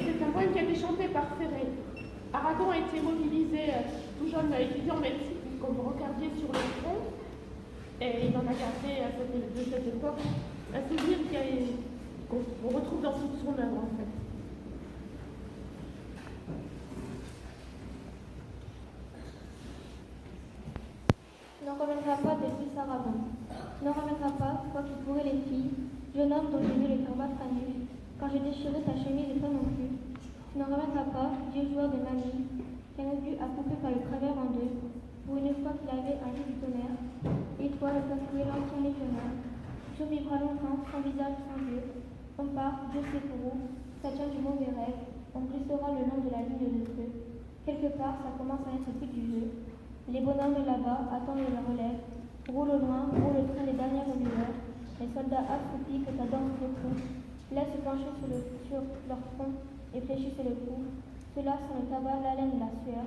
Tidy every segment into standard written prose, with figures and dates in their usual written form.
c'est un poème qui a été chanté par Ferré. Aragon a été mobilisé, tout jeune étudiant en médecine, comme rocardier sur le front, et il en a gardé de cette époque un souvenir qu'on retrouve dans toute son œuvre en fait. Ne reviendra pas de Louis Aragon. Ne reviendra pas, toi qui courais les filles, jeune homme dont j'ai vu le cœur battre à nu, quand j'ai déchiré ta chemise et toi non plus. Tu ne reviendras pas, vieux joueur de mamie, qu'un obus a coupé par le travers en deux, pour une fois qu'il avait un jeu du tonnerre, et toi le tatoué l'ancien légionnaire. Tu survivras longtemps, sans visage, sans yeux. On part, Dieu sait pour où, ça tient du mauvais rêve, on glissera le long de la ligne de feu. Quelque part, ça commence à être plus du jeu. Les bonhommes là-bas attendent la relève. Roule au loin, roule le train des dernières lueurs. Les soldats accroupis que ta danse recouvre laissent pencher sur leur front et fléchissent le cou. Ceux-là sont le tabac, l'haleine et la sueur.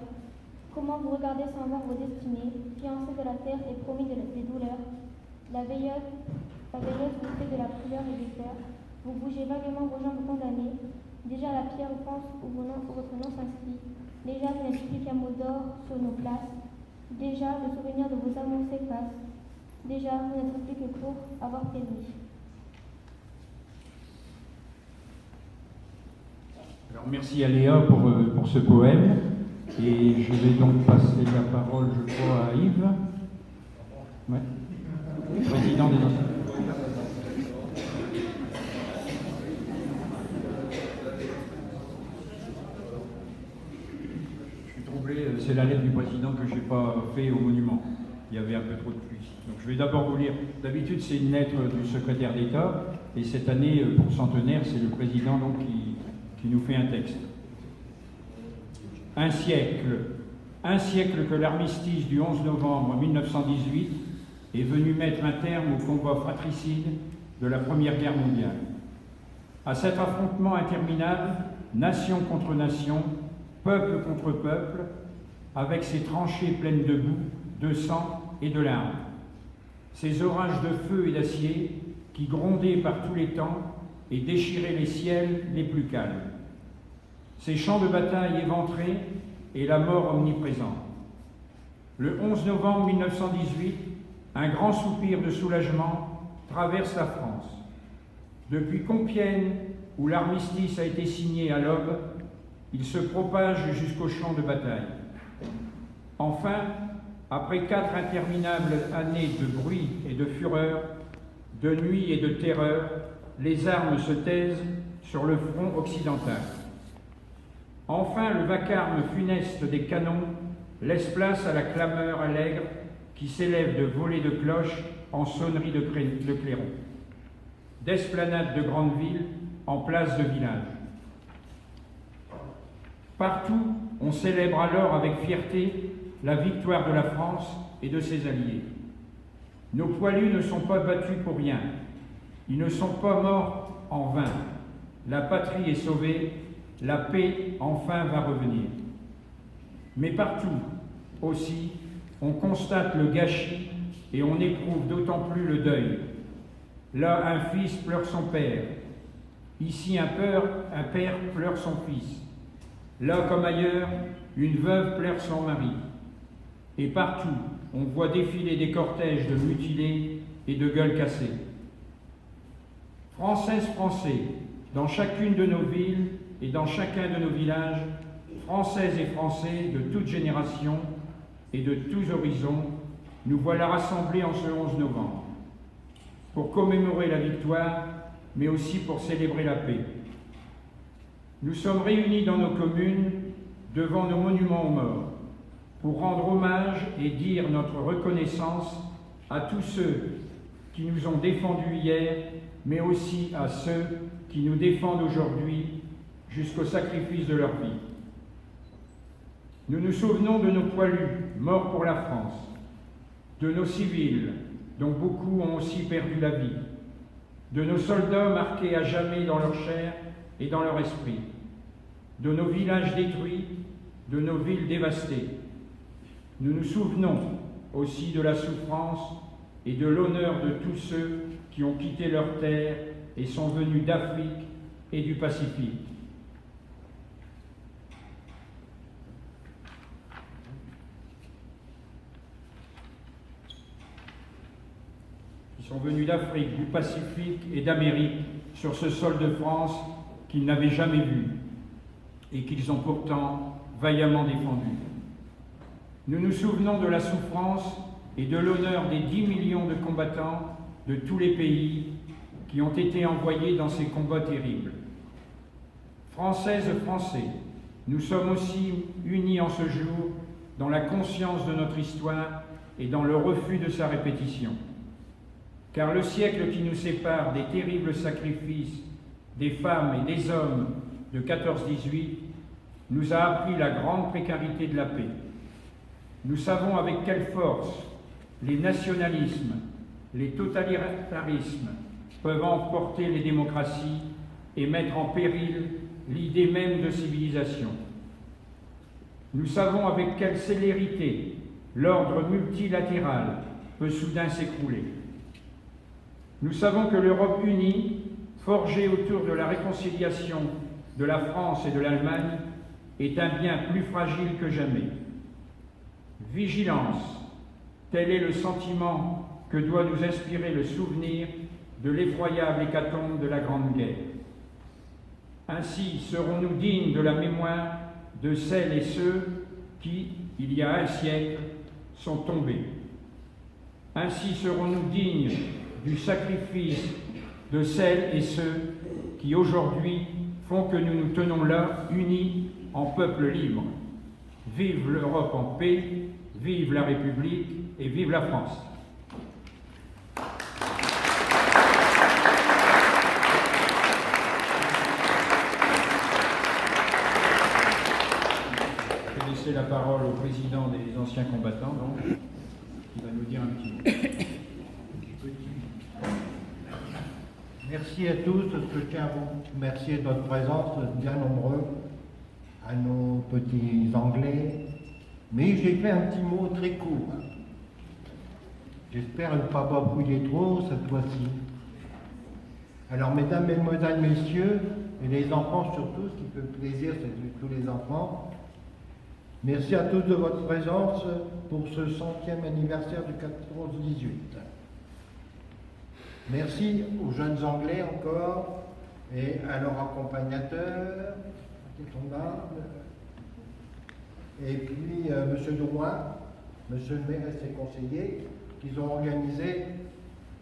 Comment vous regardez sans voir vos destinées, fiancés de la terre et promis des douleurs. La veilleuse vous fait de la prière et du cœur. Vous bougez vaguement vos jambes condamnées. Déjà la pierre pense où votre nom s'inscrit. Déjà vous n'êtes plus qu'un mot d'or sur nos places. Déjà, le souvenir de vos amours s'efface. Déjà, vous n'êtes plus que pour avoir péri. Alors, merci à Léa pour ce poème. Et je vais donc passer la parole, je crois, à Yves. Ouais. Président des enseignants. C'est la lettre du président que je n'ai pas fait au monument. Il y avait un peu trop de pluie. Donc je vais d'abord vous lire. D'habitude, c'est une lettre du secrétaire d'État. Et cette année, pour centenaire, c'est le président donc, qui nous fait un texte. Un siècle que l'armistice du 11 novembre 1918 est venu mettre un terme au combat fratricide de la Première Guerre mondiale. À cet affrontement interminable, nation contre nation, peuple contre peuple, avec ses tranchées pleines de boue, de sang et de larmes, ces orages de feu et d'acier qui grondaient par tous les temps et déchiraient les ciels les plus calmes, ces champs de bataille éventrés et la mort omniprésente. Le 11 novembre 1918, un grand soupir de soulagement traverse la France. Depuis Compiègne, où l'armistice a été signé à l'aube, il se propage jusqu'au champ de bataille. Enfin, après 4 interminables années de bruit et de fureur, de nuit et de terreur, les armes se taisent sur le front occidental. Enfin, le vacarme funeste des canons laisse place à la clameur allègre qui s'élève de volées de cloches en sonnerie de clairons, d'esplanades de grandes villes en places de villages. Partout, on célèbre alors avec fierté la victoire de la France et de ses alliés. Nos poilus ne sont pas battus pour rien. Ils ne sont pas morts en vain. La patrie est sauvée, la paix enfin va revenir. Mais partout aussi, on constate le gâchis et on éprouve d'autant plus le deuil. Là, un fils pleure son père. Ici, un père pleure son fils. Là comme ailleurs, une veuve pleure son mari. Et partout, on voit défiler des cortèges de mutilés et de gueules cassées. Françaises, Français, dans chacune de nos villes et dans chacun de nos villages, Françaises et Français de toutes générations et de tous horizons, nous voilà rassemblés en ce 11 novembre, pour commémorer la victoire, mais aussi pour célébrer la paix. Nous sommes réunis dans nos communes, devant nos monuments aux morts, pour rendre hommage et dire notre reconnaissance à tous ceux qui nous ont défendus hier, mais aussi à ceux qui nous défendent aujourd'hui jusqu'au sacrifice de leur vie. Nous nous souvenons de nos poilus morts pour la France, de nos civils dont beaucoup ont aussi perdu la vie, de nos soldats marqués à jamais dans leur chair et dans leur esprit, de nos villages détruits, de nos villes dévastées. Nous nous souvenons aussi de la souffrance et de l'honneur de tous ceux qui ont quitté leur terre et sont venus d'Afrique et du Pacifique. sont venus d'Afrique, du Pacifique et d'Amérique sur ce sol de France qu'ils n'avaient jamais vu et qu'ils ont pourtant vaillamment défendu. Nous nous souvenons de la souffrance et de l'honneur des 10 millions de combattants de tous les pays qui ont été envoyés dans ces combats terribles. Françaises, Français, nous sommes aussi unis en ce jour dans la conscience de notre histoire et dans le refus de sa répétition. Car le siècle qui nous sépare des terribles sacrifices des femmes et des hommes de 14-18 nous a appris la grande précarité de la paix. Nous savons avec quelle force les nationalismes, les totalitarismes peuvent emporter les démocraties et mettre en péril l'idée même de civilisation. Nous savons avec quelle célérité l'ordre multilatéral peut soudain s'écrouler. Nous savons que l'Europe unie, forgée autour de la réconciliation de la France et de l'Allemagne, est un bien plus fragile que jamais. Vigilance, tel est le sentiment que doit nous inspirer le souvenir de l'effroyable hécatombe de la Grande Guerre. Ainsi serons-nous dignes de la mémoire de celles et ceux qui, il y a un siècle, sont tombés. Ainsi serons-nous dignes du sacrifice de celles et ceux qui aujourd'hui font que nous nous tenons là, unis en peuple libre. Vive l'Europe en paix, vive la République et vive la France. Je vais laisser la parole au président des anciens combattants, donc, qui va nous dire un petit mot. Merci à tous, je tiens à vous remercier de votre présence, bien nombreux, à nos petits Anglais. Mais j'ai fait un petit mot très court. J'espère ne pas bafouiller trop cette fois-ci. Alors, mesdames, mesdemoiselles, messieurs, et les enfants surtout, ce qui fait plaisir, c'est tous les enfants, merci à tous de votre présence pour ce 100e anniversaire du 14-18. Merci aux jeunes Anglais encore et à leurs accompagnateurs, qui sont là, et puis M. Drouin, M. le maire et ses conseillers, qui ont organisé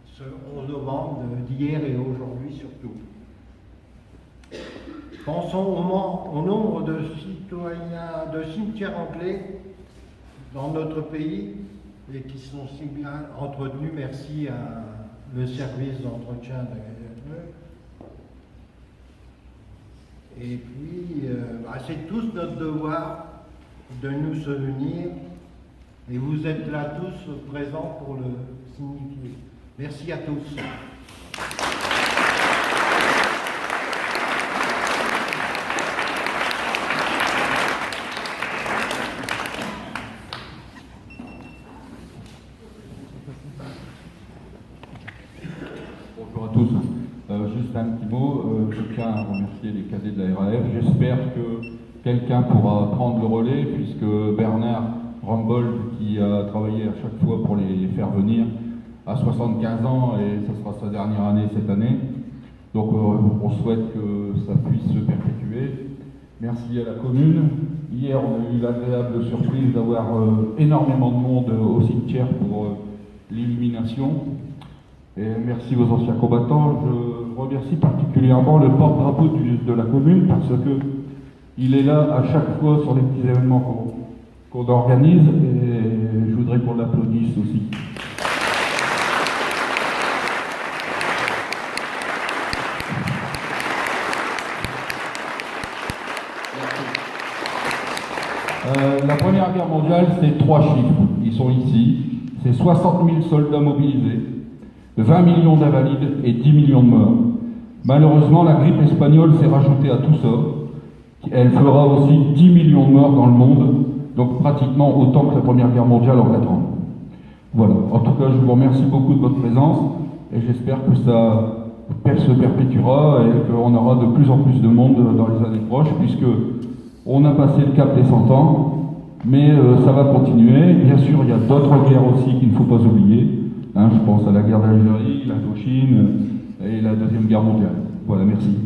ce 11 novembre d'hier et aujourd'hui surtout. Pensons au nombre de citoyens, de cimetières anglais dans notre pays et qui sont si bien entretenus. Merci à le service d'entretien de et puis c'est tous notre devoir de nous souvenir et vous êtes là tous présents pour le signifier. Merci à tous. Bonjour à tous. Juste un petit mot, je tiens à remercier les cadets de la RAF. J'espère que quelqu'un pourra prendre le relais, puisque Bernard Rambold, qui a travaillé à chaque fois pour les faire venir, a 75 ans et ce sera sa dernière année cette année. Donc on souhaite que ça puisse se perpétuer. Merci à la commune. Hier, on a eu l'agréable surprise d'avoir énormément de monde au cimetière pour l'illumination. Et merci aux anciens combattants. Je remercie particulièrement le porte-drapeau de la commune parce que il est là à chaque fois sur les petits événements qu'on organise et je voudrais qu'on l'applaudisse aussi. La Première Guerre mondiale, c'est 3 chiffres. Ils sont ici. C'est 60 000 soldats mobilisés, 20 millions d'invalides et 10 millions de morts. Malheureusement, la grippe espagnole s'est rajoutée à tout ça. Elle fera aussi 10 millions de morts dans le monde, donc pratiquement autant que la Première Guerre mondiale en 4 ans. Voilà. En tout cas, je vous remercie beaucoup de votre présence et j'espère que ça se perpétuera et qu'on aura de plus en plus de monde dans les années proches, puisque on a passé le cap des 100 ans, mais ça va continuer. Bien sûr, il y a d'autres guerres aussi qu'il ne faut pas oublier. Je pense à la guerre d'Algérie, l'Indochine et la Deuxième Guerre mondiale. Voilà, merci.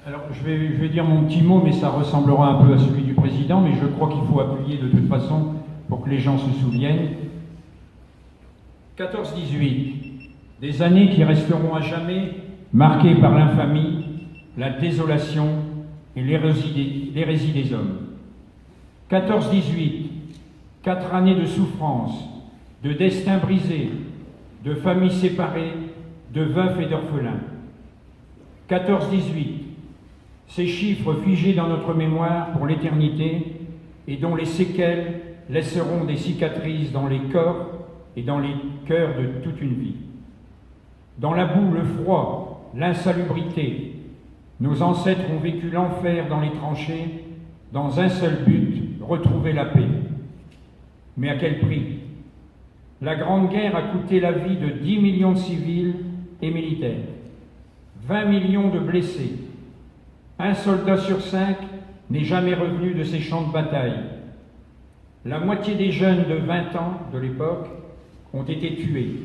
Alors, je vais dire mon petit mot, mais ça ressemblera un peu à celui du président, mais je crois qu'il faut appuyer de toute façon pour que les gens se souviennent. 14-18, des années qui resteront à jamais marquées par l'infamie, la désolation et l'hérésie des hommes. 14-18, 4 années de souffrance, de destins brisés, de familles séparées, de veufs et d'orphelins. 14-18, ces chiffres figés dans notre mémoire pour l'éternité et dont les séquelles laisseront des cicatrices dans les corps et dans les cœurs de toute une vie. Dans la boue, le froid, l'insalubrité, nos ancêtres ont vécu l'enfer dans les tranchées, dans un seul but, retrouver la paix. Mais à quel prix? La Grande Guerre a coûté la vie de 10 millions de civils et militaires, 20 millions de blessés. Un soldat sur 5 n'est jamais revenu de ces champs de bataille. La moitié des jeunes de 20 ans de l'époque ont été tués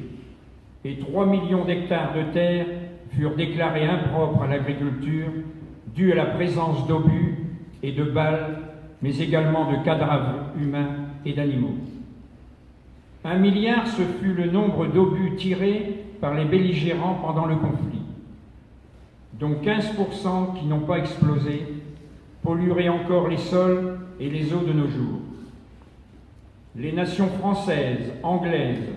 et 3 millions d'hectares de terre furent déclarés impropres à l'agriculture dû à la présence d'obus et de balles, mais également de cadavres humains et d'animaux. 1 milliard, ce fut le nombre d'obus tirés par les belligérants pendant le conflit, dont 15% qui n'ont pas explosé, pollueraient encore les sols et les eaux de nos jours. Les nations françaises, anglaises,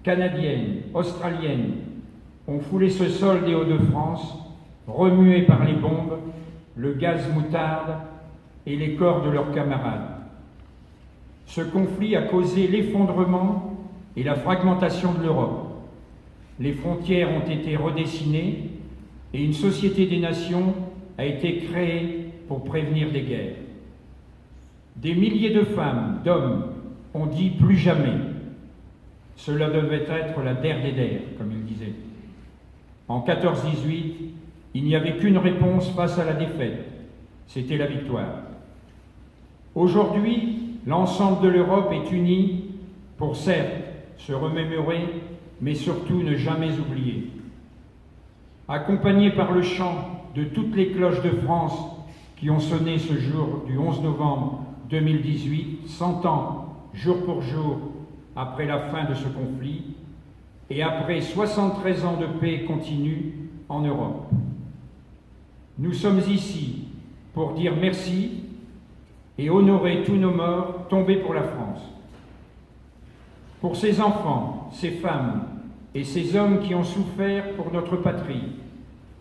canadiennes, australiennes ont foulé ce sol des Hauts-de-France, remués par les bombes, le gaz moutarde et les corps de leurs camarades. Ce conflit a causé l'effondrement et la fragmentation de l'Europe. Les frontières ont été redessinées et une société des nations a été créée pour prévenir des guerres. Des milliers de femmes, d'hommes, ont dit plus jamais. Cela devait être la der des der, comme il disait. En 14-18, il n'y avait qu'une réponse face à la défaite, c'était la victoire. Aujourd'hui, l'ensemble de l'Europe est uni pour certes se remémorer, mais surtout ne jamais oublier. Accompagné par le chant de toutes les cloches de France qui ont sonné ce jour du 11 novembre 2018, 100 ans, jour pour jour, après la fin de ce conflit, et après 73 ans de paix continue en Europe. Nous sommes ici pour dire merci et honorer tous nos morts tombés pour la France. Pour ces enfants, ces femmes et ces hommes qui ont souffert pour notre patrie,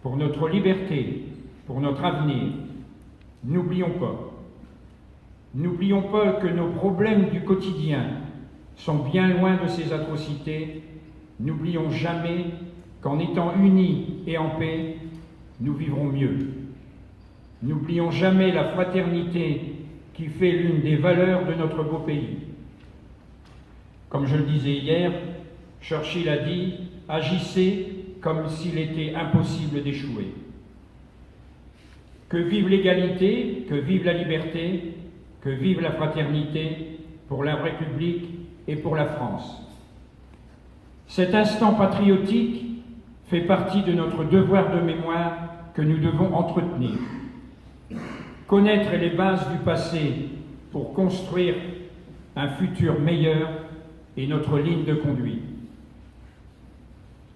pour notre liberté, pour notre avenir, n'oublions pas. N'oublions pas que nos problèmes du quotidien sont bien loin de ces atrocités. N'oublions jamais qu'en étant unis et en paix, nous vivrons mieux. N'oublions jamais la fraternité qui fait l'une des valeurs de notre beau pays. Comme je le disais hier, Churchill a dit « Agissez comme s'il était impossible d'échouer ». Que vive l'égalité, que vive la liberté, que vive la fraternité pour la République et pour la France. Cet instant patriotique fait partie de notre devoir de mémoire que nous devons entretenir. Connaître les bases du passé pour construire un futur meilleur est notre ligne de conduite.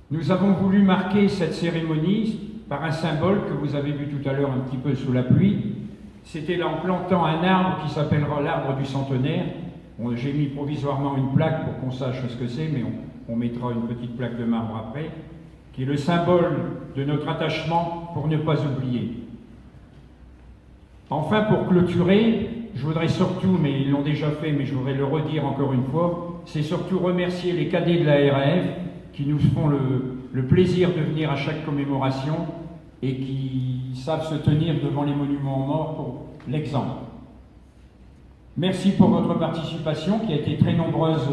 Nous avons voulu marquer cette cérémonie par un symbole que vous avez vu tout à l'heure un petit peu sous la pluie. C'était en plantant un arbre qui s'appellera l'arbre du centenaire. J'ai mis provisoirement une plaque pour qu'on sache ce que c'est, mais on mettra une petite plaque de marbre après, qui est le symbole de notre attachement pour ne pas oublier. Enfin, pour clôturer, je voudrais surtout, mais ils l'ont déjà fait, mais je voudrais le redire encore une fois, c'est surtout remercier les cadets de la RAF qui nous font le plaisir de venir à chaque commémoration et qui savent se tenir devant les monuments aux morts pour l'exemple. Merci pour votre participation qui a été très nombreuse.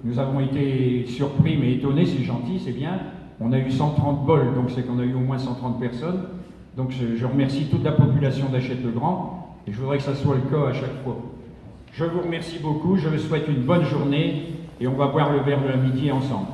Nous avons été surpris mais étonnés, c'est gentil, c'est bien. On a eu 130 bols, donc c'est qu'on a eu au moins 130 personnes. Donc je remercie toute la population d'Hachette-le-Grand et je voudrais que ça soit le cas à chaque fois. Je vous remercie beaucoup, je vous souhaite une bonne journée et on va boire le verre de la midi ensemble.